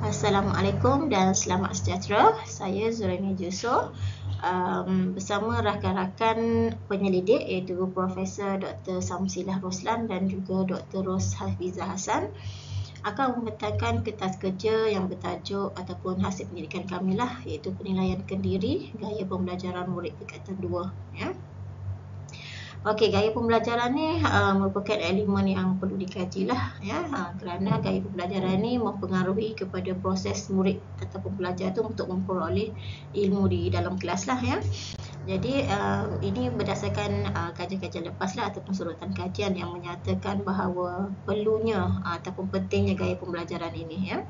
Assalamualaikum dan selamat sejahtera. Saya Zuraini Juso bersama rakan-rakan penyelidik iaitu Profesor Dr. Samsilah Roslan dan juga Dr. Ros Hafizah Hassan akan membentangkan kertas kerja yang bertajuk ataupun hasil penyelidikan kami lah, iaitu penilaian kendiri gaya pembelajaran murid tingkatan 2 ya. Okey, gaya pembelajaran ni merupakan elemen yang perlu dikaji lah ya, kerana gaya pembelajaran ni mempengaruhi kepada proses murid ataupun pelajar tu untuk memperoleh ilmu di dalam kelas lah ya. Jadi ini berdasarkan kajian-kajian lepas lah ataupun surutan kajian yang menyatakan bahawa perlunya ataupun pentingnya gaya pembelajaran ini ya.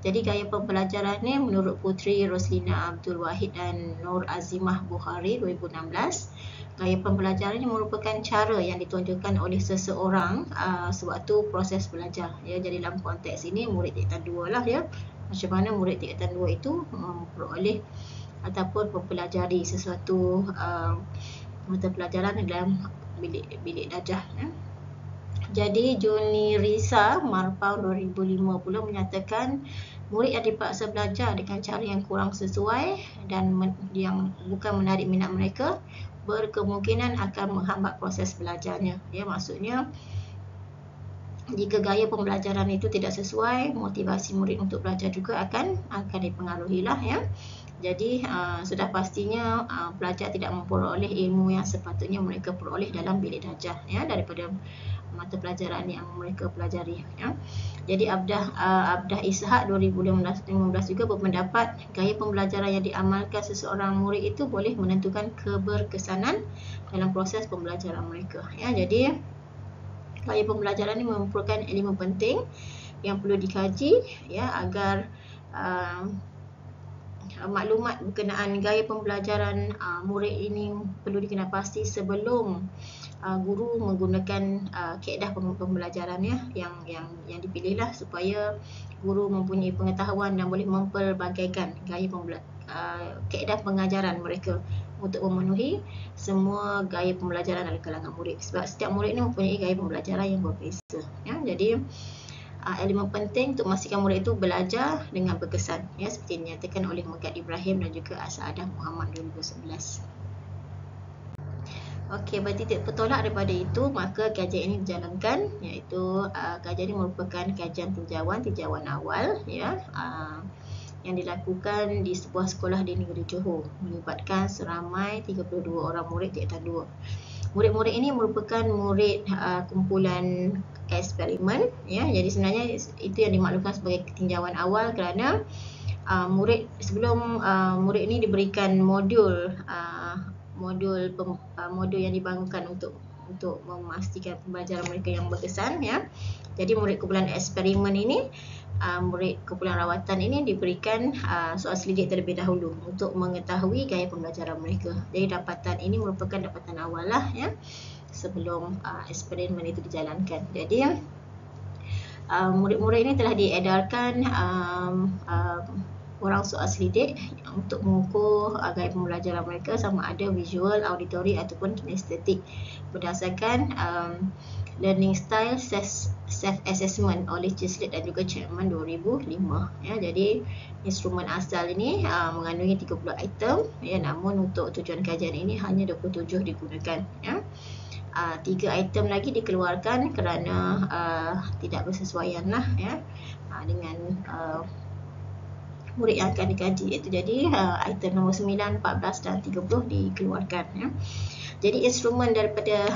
Jadi gaya pembelajaran ni menurut Putri Roslina Abdul Wahid dan Nur Azimah Bukhari 2016, gaya pembelajaran ini merupakan cara yang ditunjukkan oleh seseorang sewaktu proses belajar ya. Jadi dalam konteks ini murid tingkatan 2 lah ya. Macam mana murid tingkatan 2 itu memperoleh ataupun mempelajari sesuatu mata pelajaran dalam bilik darjah ya. Jadi Junirisa Marpau 2005 pula menyatakan murid yang dipaksa belajar dengan cara yang kurang sesuai dan yang bukan menarik minat mereka berkemungkinan akan menghambat proses belajarnya ya. Maksudnya jika gaya pembelajaran itu tidak sesuai, motivasi murid untuk belajar juga akan dipengaruhi lah ya. Jadi sudah pastinya pelajar tidak memperoleh ilmu yang sepatutnya mereka peroleh dalam bilik darjah ya, daripada mata pelajaran yang mereka pelajari ya. Jadi Abdah Ishak 2015 juga berpendapat gaya pembelajaran yang diamalkan seseorang murid itu boleh menentukan keberkesanan dalam proses pembelajaran mereka ya. Jadi gaya pembelajaran ini merupakan elemen penting yang perlu dikaji ya, agar maklumat berkenaan gaya pembelajaran murid ini perlu dikenal pasti sebelum guru menggunakan kaedah pembelajarannya yang dipilihlah, supaya guru mempunyai pengetahuan dan boleh mempelbagaikan kaedah pengajaran mereka untuk memenuhi semua gaya pembelajaran dalam kalangan murid. Sebab setiap murid ni mempunyai gaya pembelajaran yang berbeza ya. Jadi elemen penting untuk memastikan murid itu belajar dengan berkesan ya, seperti dinyatakan oleh Megat Ibrahim dan juga Asadah Muhammad 2011. Okey, bertitik bertolak daripada itu, maka kajian ini dijalankan, iaitu kajian ini merupakan kajian tinjauan awal ya, yang dilakukan di sebuah sekolah di negeri Johor, melibatkan seramai 32 orang murid tingkatan 2. Murid-murid ini merupakan murid kumpulan eksperimen ya. Jadi sebenarnya itu yang dimaklumkan sebagai tinjauan awal, kerana sebelum murid ini diberikan modul yang dibangunkan untuk memastikan pembelajaran mereka yang berkesan ya. Jadi murid kumpulan eksperimen ini, murid kumpulan rawatan ini diberikan soal selidik terlebih dahulu untuk mengetahui gaya pembelajaran mereka. Jadi dapatan ini merupakan dapatan awal lah ya, sebelum eksperimen itu dijalankan. Jadi murid-murid ini telah diedarkan orang soal selidik untuk mengukur gaya pembelajaran mereka sama ada visual, auditory ataupun kinestetik berdasarkan learning style self-assessment oleh Cislet dan juga Chapman 2005 ya. Jadi instrumen asal ini mengandungi 30 item ya, namun untuk tujuan kajian ini hanya 27 digunakan ya. 3 item lagi dikeluarkan kerana tidak bersesuaian lah ya dengan murid yang akan dikaji itu. Jadi item nombor 9, 14 dan 30 dikeluarkan ya. Jadi instrumen daripada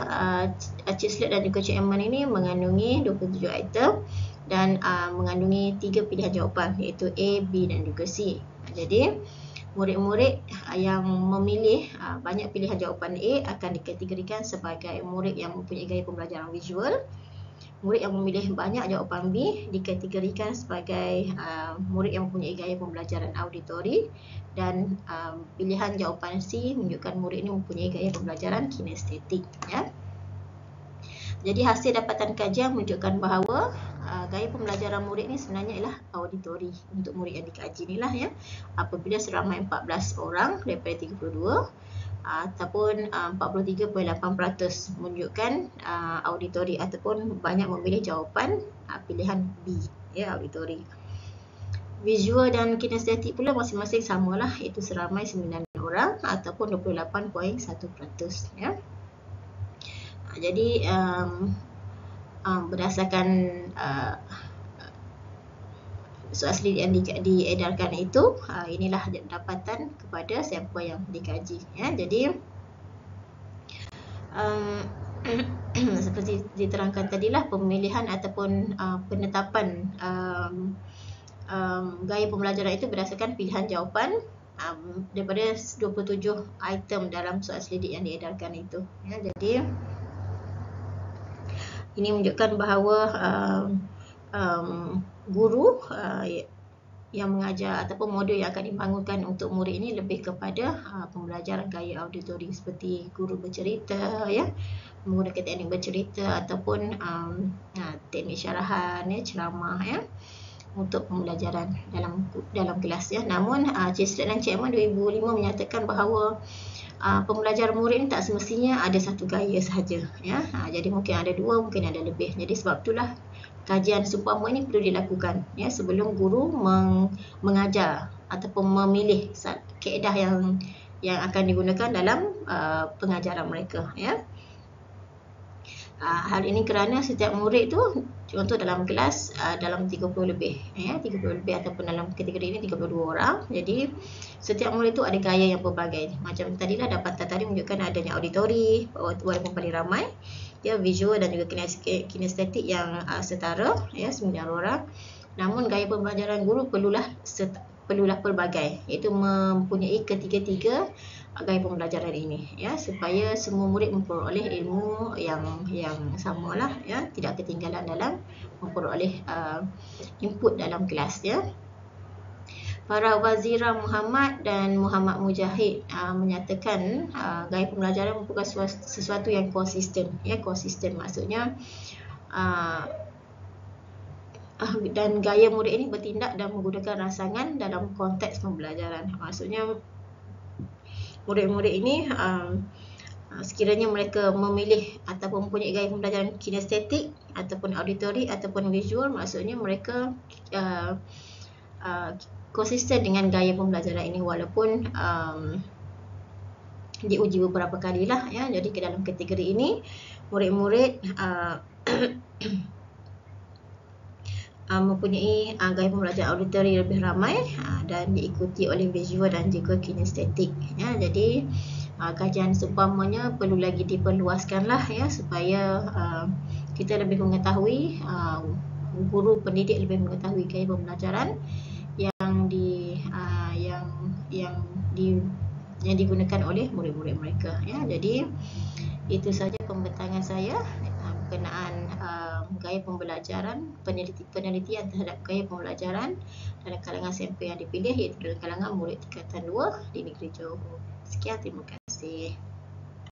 Cislet dan juga Chapman ini mengandungi 27 item dan mengandungi 3 pilihan jawapan, iaitu A, B dan juga C. Jadi murid-murid yang memilih banyak pilihan jawapan A akan dikategorikan sebagai murid yang mempunyai gaya pembelajaran visual. Murid yang memilih banyak jawapan B dikategorikan sebagai murid yang mempunyai gaya pembelajaran auditory, dan pilihan jawapan C menunjukkan murid ini mempunyai gaya pembelajaran kinestetik ya. Jadi hasil dapatan kajian menunjukkan bahawa gaya pembelajaran murid ni sebenarnya ialah auditory untuk murid yang dikaji ni lah ya. Apabila seramai 14 orang daripada 32 ataupun 43.8% menunjukkan auditory ataupun banyak memilih jawapan pilihan B ya, auditory. Visual dan kinestetik pula masing-masing samalah, iaitu seramai 9 orang ataupun 28.1%, ya. Jadi berdasarkan soal asli yang diedarkan itu, inilah dapatan kepada sampel yang dikaji, ya. Jadi seperti diterangkan tadilah, pemilihan ataupun penetapan gaya pembelajaran itu berdasarkan pilihan jawapan daripada 27 item dalam soal selidik yang diedarkan itu, ya. Jadi ini menunjukkan bahawa guru yang mengajar ataupun modul yang akan dibangunkan untuk murid ini lebih kepada pembelajaran gaya auditori, seperti guru bercerita, ya, menggunakan teknik bercerita ataupun teknik syarahan, ya, ceramah, ya, untuk pembelajaran dalam kelas, ya. Namun Cik Sret dan Cik Ahmad 2005 menyatakan bahawa pembelajaran murid ini tak semestinya ada satu gaya sahaja, ya. Jadi mungkin ada dua, mungkin ada lebih. Jadi sebab itulah kajian seumpama ini perlu dilakukan, ya, sebelum guru mengajar ataupun memilih kaedah yang akan digunakan dalam pengajaran mereka, ya. Hal ini kerana setiap murid tu, contoh dalam kelas dalam 30 lebih, ya, 30 lebih ataupun dalam kategori ini 32 orang. Jadi setiap murid tu ada gaya yang berbagai. Macam tadilah dapatan tadi menunjukkan adanya auditori walaupun paling ramai, ya, visual dan juga kinestetik yang setara, ya, 9 orang. Namun gaya pembelajaran guru perlulah pelbagai, iaitu mempunyai ketiga-tiga gaya pembelajaran ini, ya, supaya semua murid memperoleh ilmu yang samalah, ya, tidak ketinggalan dalam memperoleh input dalam kelas, ya. Para Wazira Muhammad dan Muhammad Mujahid menyatakan gaya pembelajaran merupakan sesuatu yang konsisten, ya, konsisten maksudnya dan gaya murid ini bertindak dan menggunakan rangsangan dalam konteks pembelajaran. Maksudnya murid-murid ini sekiranya mereka memilih ataupun mempunyai gaya pembelajaran kinestetik ataupun auditori ataupun visual, maksudnya mereka konsisten dengan gaya pembelajaran ini walaupun diuji beberapa kali lah, ya. Jadi ke dalam kategori ini murid-murid mempunyai gaya pembelajaran auditori lebih ramai dan diikuti oleh visual dan juga kinestetik, ya. Jadi kajian seumpamanya perlu lagi diperluaskanlah, ya, supaya kita lebih mengetahui, guru pendidik lebih mengetahui gaya pembelajaran yang digunakan oleh murid-murid mereka, ya. Jadi itu saja pembentangan saya berkenaan gaya pembelajaran, penelitian terhadap gaya pembelajaran dalam kalangan sampel yang dipilih, iaitu dalam kalangan murid tingkatan 2 di Negeri Johor. Sekian, terima kasih.